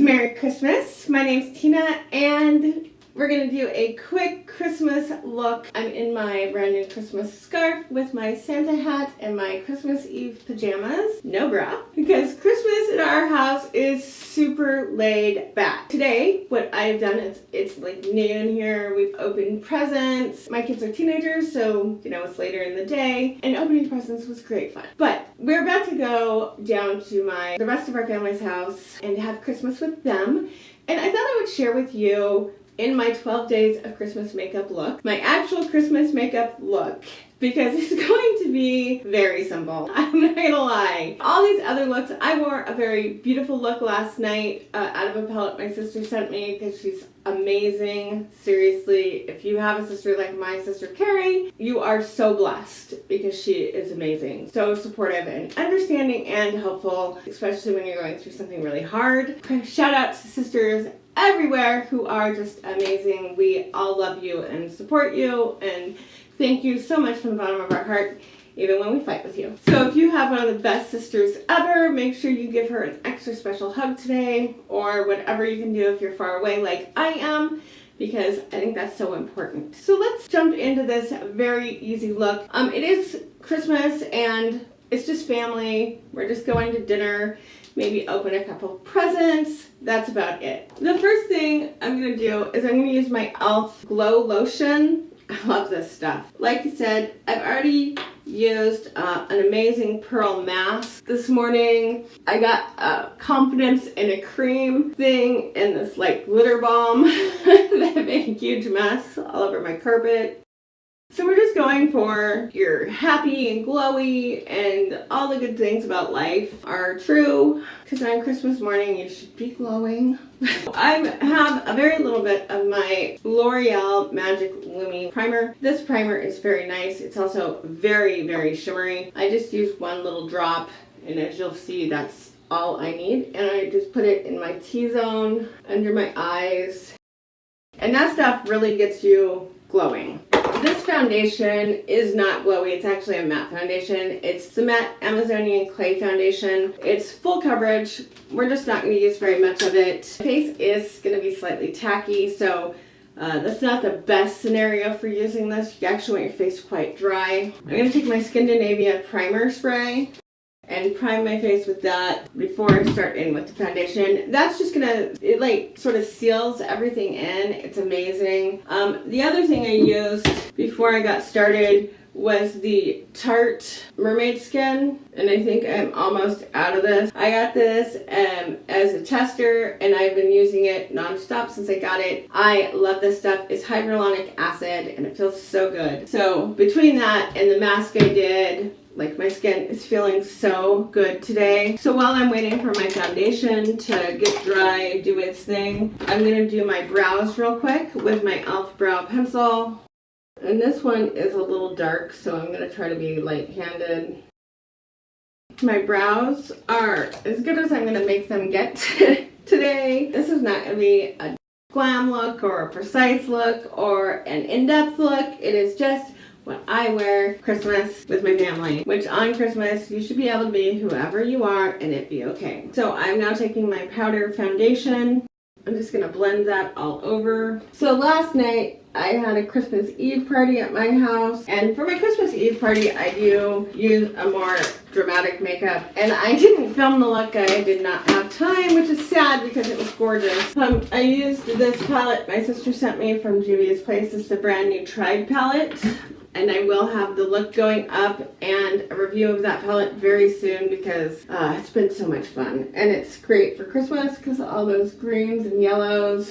Merry Christmas. My name's Tina and we're gonna do a quick Christmas look. I'm in my brand new Christmas scarf with my Santa hat and my Christmas Eve pajamas. No bra, because Christmas in our house is super laid back. Today, what I've done is, it's like noon here, we've opened presents. My kids are teenagers, so it's later in the day, and opening presents was great fun. But we're about to go down to the rest of our family's house and have Christmas with them. And I thought I would share with you in my 12 days of Christmas makeup look, my actual Christmas makeup look, because it's going to be very simple. I'm not gonna lie. All these other looks, I wore a very beautiful look last night out of a palette my sister sent me because she's amazing. Seriously, if you have a sister like my sister Carrie, you are so blessed because she is amazing. So supportive and understanding and helpful, especially when you're going through something really hard. Shout out to sisters everywhere who are just amazing. We all love you and support you, and thank you so much from the bottom of our heart, even when we fight with you. So if you have one of the best sisters ever, make sure you give her an extra special hug today, or whatever you can do if you're far away like I am, because I think that's so important. So let's jump into this very easy look. It is Christmas and it's just family. We're just going to dinner, maybe open a couple presents. That's about it. The first thing I'm gonna do is I'm gonna use my e.l.f. Glow Lotion. I love this stuff. Like I said, I've already used an amazing pearl mask. This morning, I got confidence in a cream thing and this like glitter bomb that made a huge mess all over my carpet. So we're just going for you're happy and glowy and all the good things about life are true, because on Christmas morning you should be glowing. I have a very little bit of my L'Oreal Magic Lumi primer. This primer is very nice. It's also very, very shimmery. I just use one little drop, and as you'll see, that's all I need. And I just put it in my T-zone, under my eyes. And that stuff really gets you glowing. This foundation is not glowy. It's actually a matte foundation. It's the matte Amazonian clay foundation. It's full coverage. We're just not going to use very much of it. My face is going to be slightly tacky, so that's not the best scenario for using this. You actually want your face quite dry. I'm going to take my Scandinavia primer spray and prime my face with that before I start in with the foundation. That's just gonna, it like sort of seals everything in. It's amazing. The other thing I used before I got started was the Tarte Mermaid Skin, and I think I'm almost out of this. I got this as a tester, and I've been using it non-stop since I got it. I love this stuff. It's hyaluronic acid, and it feels so good. So between that and the mask I did, like my skin is feeling so good today. So while I'm waiting for my foundation to get dry, do its thing, I'm gonna do my brows real quick with my e.l.f. brow pencil. And this one is a little dark, so I'm gonna try to be light-handed. My brows are as good as I'm gonna make them get today. This is not gonna be a glam look or a precise look or an in-depth look. It is just what I wear Christmas with my family, which on Christmas you should be able to be whoever you are and it be okay. So I'm now taking my powder foundation. I'm just gonna blend that all over. So last night I had a Christmas Eve party at my house, and for my Christmas Eve party I do use a more dramatic makeup, and I didn't film the look. I did not have time, which is sad because it was gorgeous. I used this palette my sister sent me from Juvia's Place. It's the brand new Tribe palette. And I will have the look going up and a review of that palette very soon, because it's been so much fun. And it's great for Christmas because of all those greens and yellows.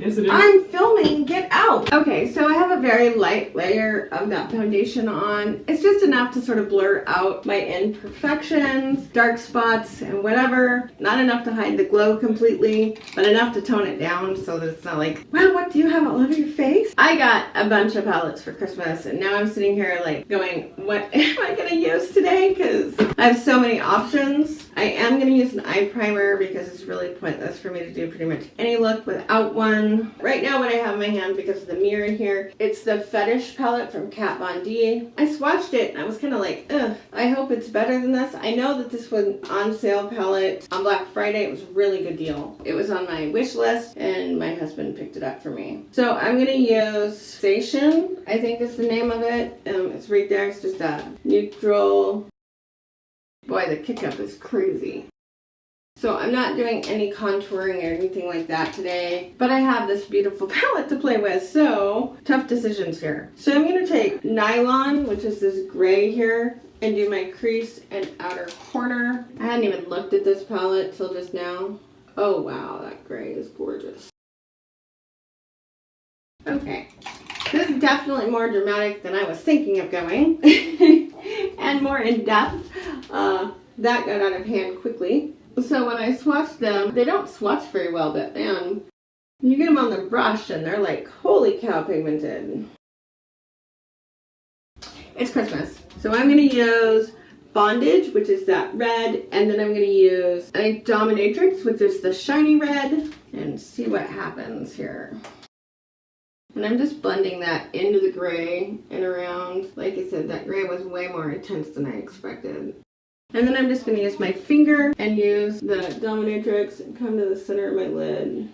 Yes, it is. I'm filming, get out! Okay, so I have a very light layer of that foundation on. It's just enough to sort of blur out my imperfections, dark spots, and whatever. Not enough to hide the glow completely, but enough to tone it down so that it's not like, wow, what do you have all over your face? I got a bunch of palettes for Christmas, and now I'm sitting here like going, what am I gonna use today? Because I have so many options. I am going to use an eye primer because it's really pointless for me to do pretty much any look without one. Right now what I have in my hand, because of the mirror in here, it's the Fetish palette from Kat Von D. I swatched it and I was kind of like, ugh, I hope it's better than this. I know that this was an on sale palette on Black Friday. It was a really good deal. It was on my wish list and my husband picked it up for me. So I'm going to use Station, I think is the name of it. It's right there. It's just a neutral. Boy, the kick-up is crazy. So I'm not doing any contouring or anything like that today, but I have this beautiful palette to play with, so tough decisions here. So I'm going to take Nylon, which is this gray here, and do my crease and outer corner. I hadn't even looked at this palette till just now. Oh wow, that gray is gorgeous. Okay, this is definitely more dramatic than I was thinking of going, and more in depth. That got out of hand quickly. So when I swatch them, they don't swatch very well, but man, you get them on the brush and they're like, holy cow, pigmented. It's Christmas. So I'm going to use Bondage, which is that red, and then I'm going to use a Dominatrix, which is the shiny red, and see what happens here. And I'm just blending that into the gray and around. Like I said, that gray was way more intense than I expected. And then I'm just going to use my finger and use the Dominatrix and come to the center of my lid.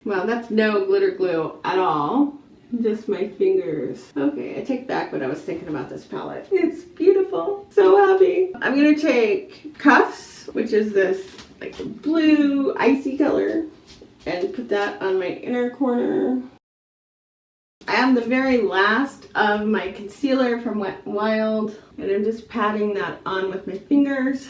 Wow, that's no glitter glue at all. Just my fingers. Okay, I take back what I was thinking about this palette. It's beautiful. So happy. I'm going to take Cuffs, which is this like blue icy color, and put that on my inner corner. I have the very last of my concealer from Wet n Wild, and I'm just patting that on with my fingers.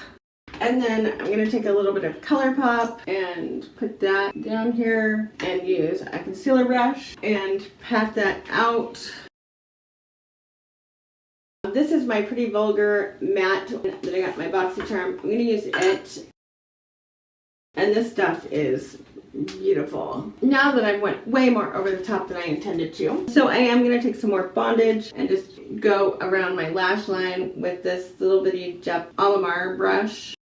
And then I'm going to take a little bit of ColourPop and put that down here and use a concealer brush and pat that out. This is my Pretty Vulgar matte that I got in my BoxyCharm. I'm going to use it. And this stuff is beautiful. Now that I went way more over the top than I intended to. So I am going to take some more Bondage and just go around my lash line with this little bitty Jep Alamar brush.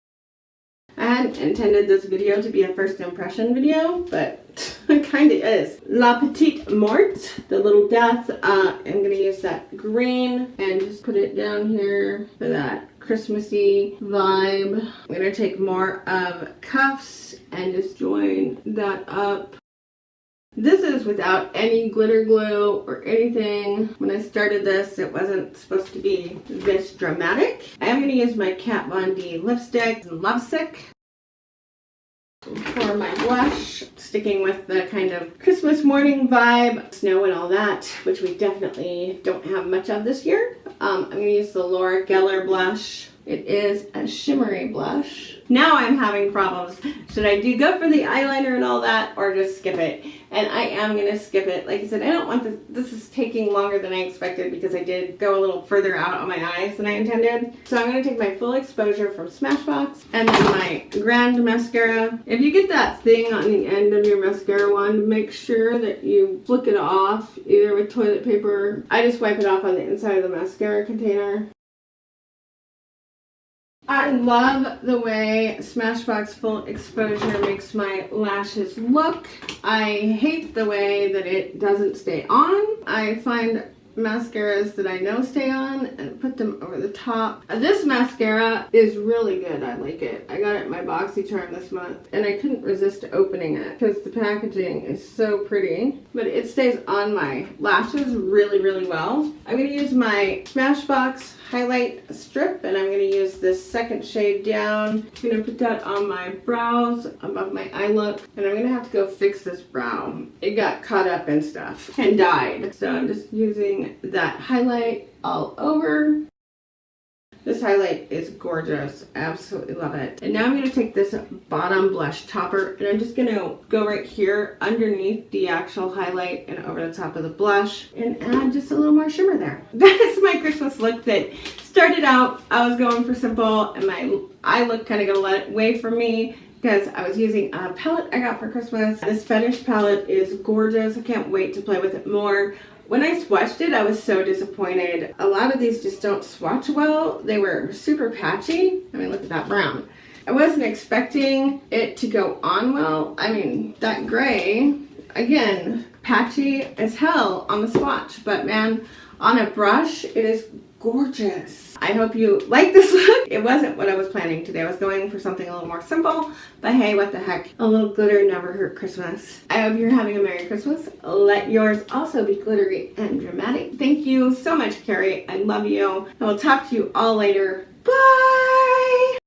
I hadn't intended this video to be a first impression video, but it kind of is. La Petite Morte, the little death. I'm going to use that green and just put it down here for that Christmassy vibe. I'm going to take more of Cuffs and just join that up. This is without any glitter glue or anything. When I started this, it wasn't supposed to be this dramatic. I am going to use my Kat Von D lipstick, Lovesick, for my blush. Sticking with the kind of Christmas morning vibe, snow and all that, which we definitely don't have much of this year. I'm going to use the Laura Geller blush. It is a shimmery blush. Now I'm having problems. Should I go for the eyeliner and all that, or just skip it? And I am going to skip it. Like I said, I don't want this is taking longer than I expected because I did go a little further out on my eyes than I intended. So I'm going to take my Full Exposure from Smashbox and then my Grand Mascara. If you get that thing on the end of your mascara wand, make sure that you flick it off either with toilet paper. I just wipe it off on the inside of the mascara container. I love the way Smashbox Full Exposure makes my lashes look. I hate the way that it doesn't stay on. I find mascaras that I know stay on and put them over the top. This mascara is really good. I like it. I got it in my BoxyCharm this month and I couldn't resist opening it because the packaging is so pretty. But it stays on my lashes really, really well. I'm going to use my Smashbox highlight strip and I'm going to use this second shade down. I'm going to put that on my brows above my eye look, and I'm going to have to go fix this brow. It got caught up in stuff and dyed, so I'm just using that highlight all over. This highlight is gorgeous. I absolutely love it. And now I'm going to take this bottom blush topper and I'm just going to go right here underneath the actual highlight and over the top of the blush and add just a little more shimmer there. That is my Christmas look that started out, I was going for simple and my eye look kind of got away from me because I was using a palette I got for Christmas. This Fetish palette is gorgeous. I can't wait to play with it more. When I swatched it, I was so disappointed. A lot of these just don't swatch well. They were super patchy. I mean, look at that brown. I wasn't expecting it to go on well. I mean, that gray, again, patchy as hell on the swatch, but man, on a brush, it is gorgeous. I hope you like this look. It wasn't what I was planning today. I was going for something a little more simple, but hey, what the heck. A little glitter never hurt Christmas. I hope you're having a Merry Christmas. Let yours also be glittery and dramatic. Thank you so much, Carrie. I love you. I will talk to you all later. Bye!